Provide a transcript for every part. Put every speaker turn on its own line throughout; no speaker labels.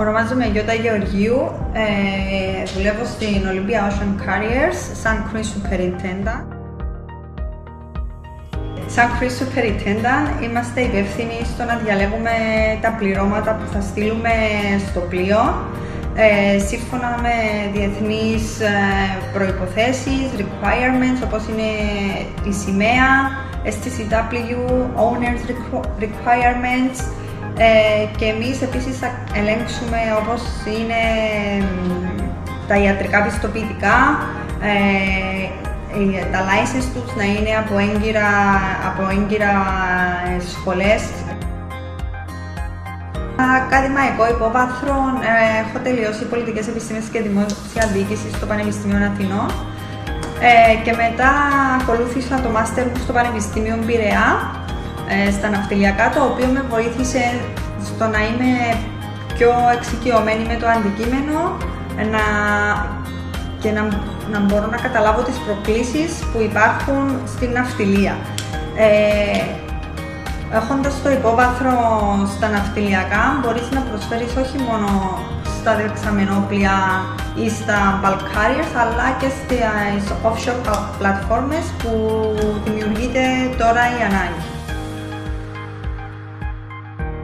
Ονομάζομαι Γιώτα Γεωργίου, δουλεύω στην Olympia Ocean Carriers σαν Cruise Superintendent. Σαν Cruise Superintendent είμαστε υπεύθυνοι στο να διαλέγουμε τα πληρώματα που θα στείλουμε στο πλοίο σύμφωνα με διεθνείς προϋποθέσεις, requirements όπως είναι η σημαία, STCW, Owners Requirements, και εμείς επίσης θα ελέγξουμε όπως είναι τα ιατρικά πιστοποιητικά, τα license τους να είναι από έγκυρα σχολές. Ακαδημαϊκό υπόβαθρο, έχω τελειώσει πολιτικές επιστήμες και δημόσια διοίκηση στο Πανεπιστήμιο Αθηνών και μετά ακολούθησα το μάστερ μου στο Πανεπιστήμιο Πειραιά στα ναυτιλιακά, το οποίο με βοήθησε στο να είμαι πιο εξοικειωμένη με το αντικείμενο και να μπορώ να καταλάβω τις προκλήσεις που υπάρχουν στην ναυτιλία. Έχοντας το υπόβαθρο στα ναυτιλιακά, μπορείς να προσφέρεις όχι μόνο στα δεξαμενόπλια ή στα bulk carriers, αλλά και στις offshore πλατφόρμες που δημιουργείται τώρα η ανάγκη.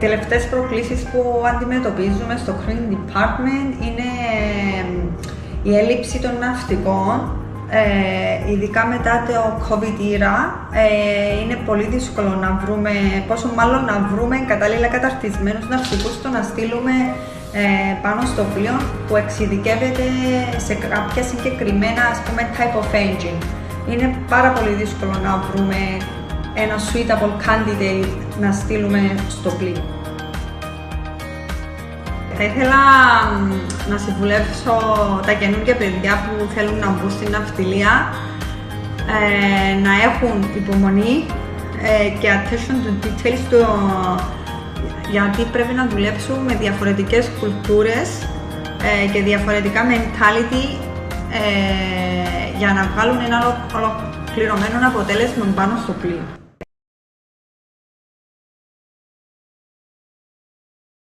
Οι τελευταίες προκλήσεις που αντιμετωπίζουμε στο Crewing Department είναι η έλλειψη των ναυτικών, ειδικά μετά το COVID era. Είναι πολύ δύσκολο να βρούμε, πόσο μάλλον να βρούμε κατάλληλα καταρτισμένους ναυτικούς στο να στείλουμε πάνω στο πλοίο που εξειδικεύεται σε κάποια συγκεκριμένα, ας πούμε, type of engine. Είναι πάρα πολύ δύσκολο να βρούμε ένα suitable candidate να στείλουμε στο πλοίο. Θα ήθελα να συμβουλεύσω τα καινούργια παιδιά που θέλουν να μπουν στην ναυτιλία να έχουν υπομονή και attention to details, γιατί πρέπει να δουλέψουν με διαφορετικές κουλτούρες και διαφορετικά mentality για να βγάλουν ένα ολοκληρωμένο αποτέλεσμα πάνω στο πλοίο.